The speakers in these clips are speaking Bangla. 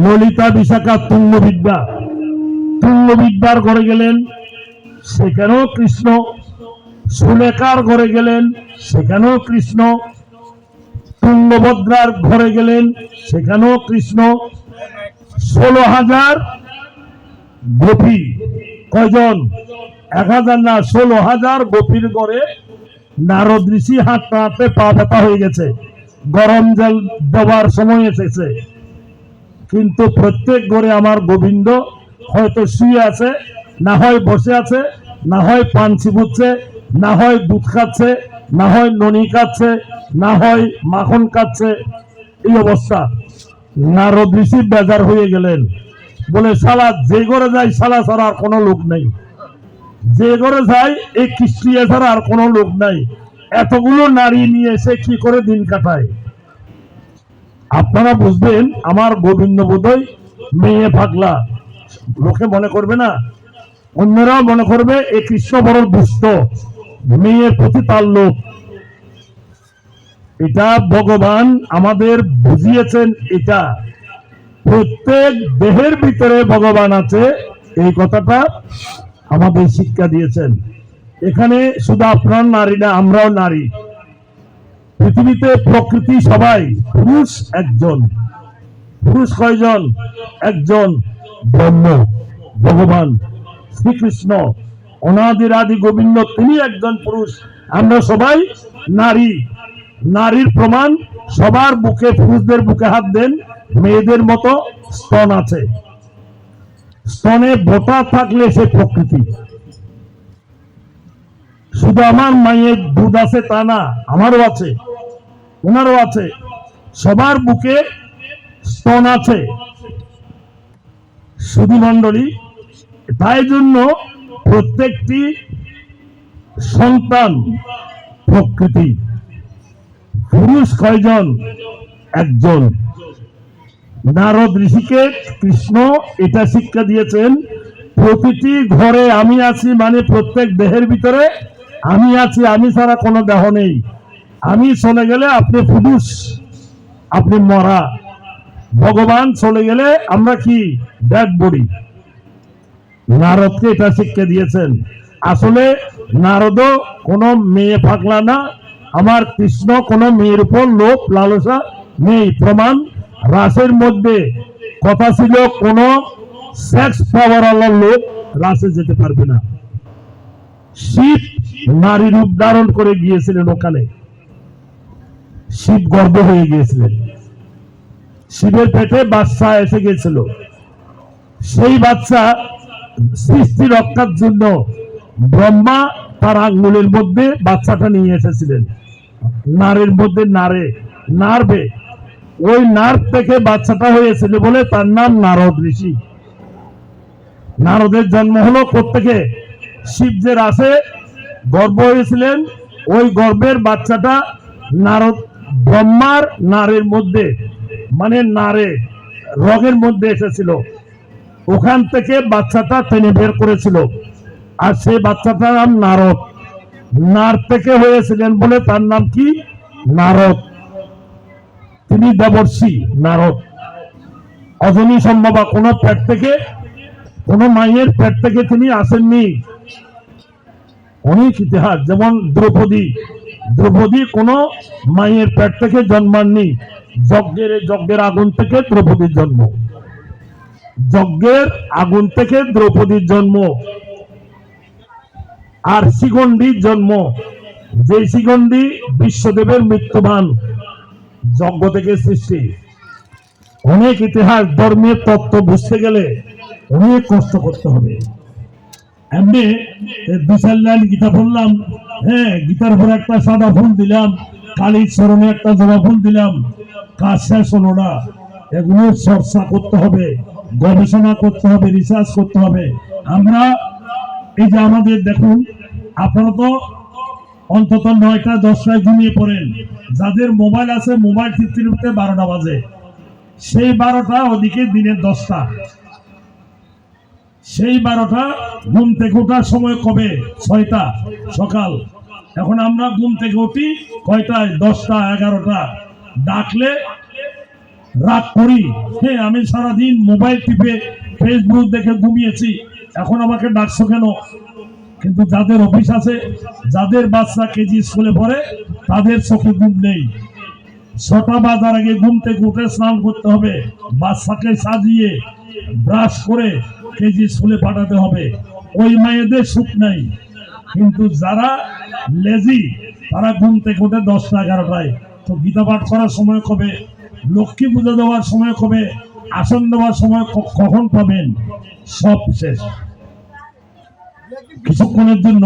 ললিতা বিশাখা তুঙ্গবিদ্যা, তুঙ্গবিদ্যার ঘরে গেলেন, সেখানেও কৃষ্ণ। সুলেখার ঘরে গেলেন, সেখানেও কৃষ্ণ। তুঙ্গভদ্রার ঘরে গেলেন, সেখানেও কৃষ্ণ। 16,000 গোপী, কয়জন? 1,000 না, 16,000 গোপীর ঘরে নারদ ঋষি হাঁটতে হাঁটতে পা ব্যথা হয়ে গেছে, গরম জল দেওয়ার সময় এসেছে। কিন্তু প্রত্যেক ঘরে আমার গোবিন্দ হয়তো শুয়ে আছে, না হয় বসে আছে, না হয় পান চিবুচ্ছে, না হয় দুধ খাচ্ছে, না হয় ননি খাচ্ছে, না হয় মাখন খাচ্ছে। এই অবস্থা। নারদ ঋষি বেজার হয়ে গেলেন, বলে শালা যে ঘরে যাই শালা ছাড়া আর কোনো লোক নেই, যে ঘরে যাই এই কৃষ্টিয়া ছাড়া আর কোনো লোক নাই, এতগুলো নারী নিয়ে এসে কি করে দিন কাটায়। আপনারা বুঝবেন আমার গোবিন্দ বোধহয় মেয়ে পাগলা, লোকে মনে করবে না, অন্যরাও মনে করবে এই কৃষ্ণ বড় দুষ্ট, মেয়ের প্রতি তার লোক। এটা ভগবান আমাদের বুঝিয়েছেন, এটা প্রত্যেক দেহের ভিতরে ভগবান আছে, এই কথাটা আমাদের শিক্ষা দিয়েছেন। এখানে শুধু আপনার নারী না, আমরাও নারী। পৃথিবীতে প্রকৃতি সবাই, পুরুষ একজন। পুরুষ কয়জন? একজন, ব্রহ্ম, ভগবান শ্রীকৃষ্ণ, অনাদির আদি গোবিন্দ, তিনি একজন পুরুষ। আমরা সবাই নারী। নারীর প্রমাণ সবার বুকে, পুরুষদের বুকে হাত দেন, মেয়েদের মতো স্তন আছে। স্তনে বোটা থাকলে সে প্রকৃতি। শুধু আমার মায়ের দুধ আছে তা না, আমারও আছে, ওনারও আছে, সবার বুকে স্তন আছে। সুধী মণ্ডলী, তাই জন্য প্রত্যেকটি সন্তান প্রকৃতি। পুরুষ কয়জন? একজন। নারদ ঋষিকে কৃষ্ণ এটা শিক্ষা দিয়েছেন, প্রতিটি ঘরে আমি আছি, মানে প্রত্যেক দেহের ভিতরে আমি আছি, আমি ছাড়া কোনো দেহ নেই। আমি চলে গেলে আপনি পুরুষ, আপনি মরা। ভগবান চলে গেলে আমরা কি? Dead body. নারদকে এটা শিক্ষা দিয়েছেন। আসলে নারদও কোনো মেয়ে পাগলা না, আমার কৃষ্ণ কোনো মেয়ের উপর লোভ লালসা নেই। প্রমাণ রাসের মধ্যে কথা ছিল, কোন সেক্স পাওয়ার আল্লাহর লোক রাসে যেতে পারবে না। শিব নারী রূপ ধারণ করে গিয়েছিলেন ওখানে, শিব গর্ভ হয়ে গিয়েছিলেন, শিবের পেটে বাচ্চা এসে গেছিল। সেই বাচ্চা সৃষ্টি রক্ষার জন্য ব্রহ্মা তার আঙ্গুলের মধ্যে বাচ্চাটা নিয়ে এসেছিলেন, নারের মধ্যে নারবে, ওই নার থেকে বাচ্চাটা হয়েছিল বলে তার নাম নারদ ঋষি। নারদের জন্ম হলো কোত্থেকে? শিব যে রাসে গর্ভ হয়েছিলেন, ওই গর্ভের বাচ্চাটা নারদ ব্রহ্মার নারের মধ্যে, মানে নারে রগের মধ্যে এসেছিল, ওখান থেকে বাচ্চাটা টেনে বের করেছিল, আর সেই বাচ্চাটার নাম নারদ। নার থেকে হয়েছিলেন বলে তার নাম কি? নারদ। তিনি দেবর্ষি নারদ। অজনী সম্ভবা, কোন পেট থেকে, কোন মায়ের পেট থেকে তিনি আসেননি। অনেক ইতিহাস, যেমন দ্রৌপদী কোন মায়ের পেট থেকে জন্মাননি। যজ্ঞের আগুন থেকে দ্রৌপদীর জন্ম, যজ্ঞের আগুন থেকে দ্রৌপদীর জন্ম। আর শিখণ্ডীর জন্ম, যে শিখণ্ডী বিশ্বদেবের মৃত্যুবান, যজ্ঞ থেকে সৃষ্টি। অনেক ইতিহাস, ধর্মের তত্ত্ব বুঝতে গেলে অনেক কষ্ট করতে হবে। এমনি 2-4 লাইন গীতা পড়লাম, হ্যাঁ, গীতার উপর একটা সাদা ফুল দিলাম, কালীর চরণে একটা জবা ফুল দিলাম, কাজ শেষ হলো না। এগুলো চর্চা করতে হবে, গবেষণা করতে হবে, রিসার্চ করতে হবে। আমরা এই যে আমাদের দেখুন, আপনারা তো অন্তত 9টা-10টায় ঘুমিয়ে পড়েন। যাদের মোবাইল আছে, মোবাইল টিপতে 12টা বাজে। সেই 12টা ওদিকে দিনের 10টা, সেই 12টা ঘুম থেকে ওঠার সময় কবে? 6টা সকাল। এখন আমরা ঘুম থেকে উঠি কয়টায়? 10টা 11টা। ডাকলে রাগ করি। হ্যাঁ, আমি সারাদিন মোবাইল টিপে ফেসবুক দেখে ঘুমিয়েছি, এখন আমাকে ডাকছো কেন? কিন্তু যাদের অফিস আছে, যাদের বাচ্চা কেজি স্কুলে পড়ে, তাদের চোখে ঘুম নেই। 6টা বাজার আগে ঘুম থেকে উঠে স্নান করতে হবে, বাচ্চাকে সাজিয়ে ব্রাশ করে কেজি স্কুলে পাঠাতে হবে। ওই মায়েদের সুখ নাই। কিন্তু যারা লেজি, তারা ঘুম থেকে উঠে 10টা 11টায়। তো গীতা পাঠ করার সময় কবে, লক্ষ্মী পুজো দেওয়ার সময় কবে, আসন দেওয়ার সময় কখন পাবেন? সব শেষ। কিছুক্ষণের জন্য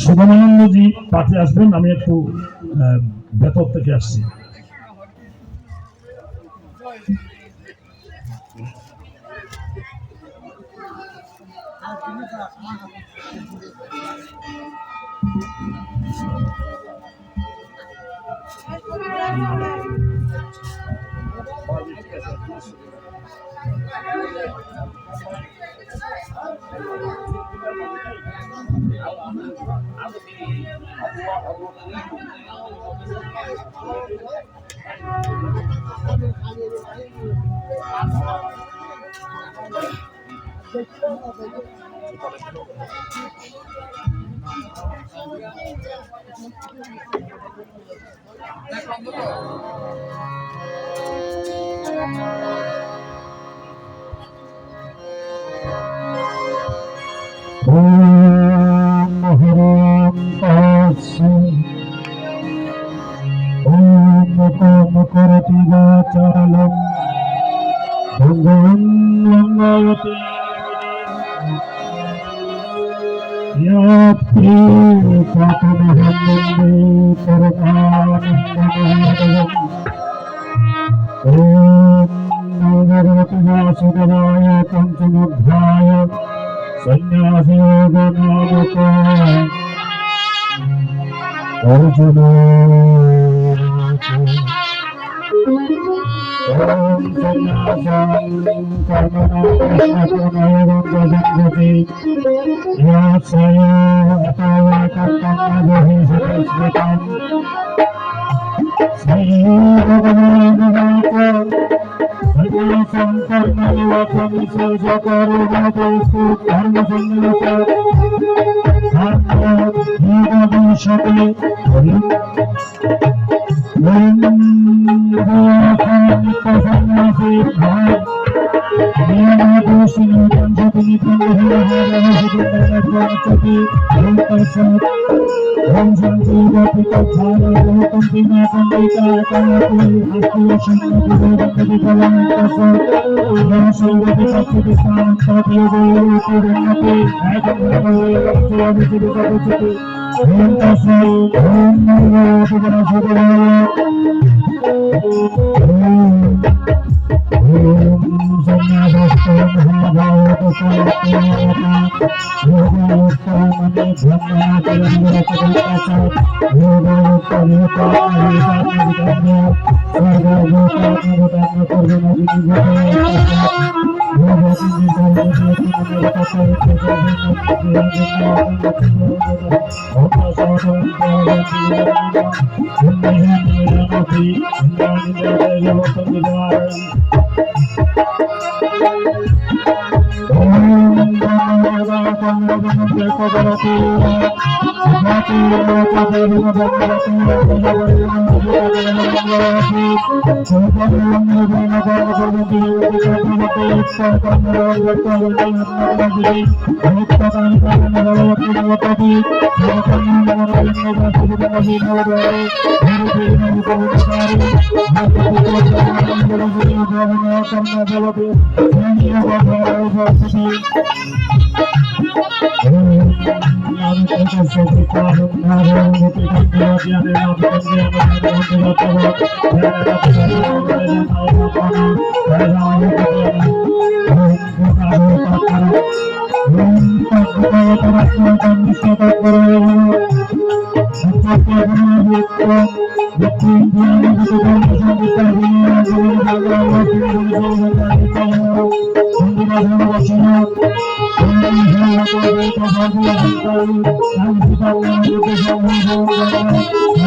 সুধামানন্দজি পাঠে আসবেন, আমি একটু ভেতর থেকে আসছি। ओम हरिं ओम करति वाचालं भगवन् मंगलते याप्ति पापमहं परमानन्दं ओम भगवते वासुदेवाय पंचमुद्धाय संन्यासयोग नामक अर्जुन ओम संन्यासं कर्मणो कृष्णपूर्णयोगं भजन्ति यात्सय अतः कर्तव्यभिः सतस्वितं श्री भगवान् संकर्मनिवचन शेषकरुणोस्तु धर्मसंन्यास धर्मभीषते नित्यसन्न्यासी नियमदोषिणी पंचति नित्यमहिमहारहसिद्धि ओम शांति पितृधार लोकंति न पंडिता कामति हस्तियो शंति वेदंति फलंतस नमस्ते पक्षति स्थानं तद्योगोति रण्यते ऐकं भगवते ओम तस्मै ओम नमो भगवते ओम संन्यासस्तु महाभारतस्ते योगोत्तरमने ब्रह्मचर्यनिरतकल्पसा योगोत्तरयोगाहितात्मविधन्यो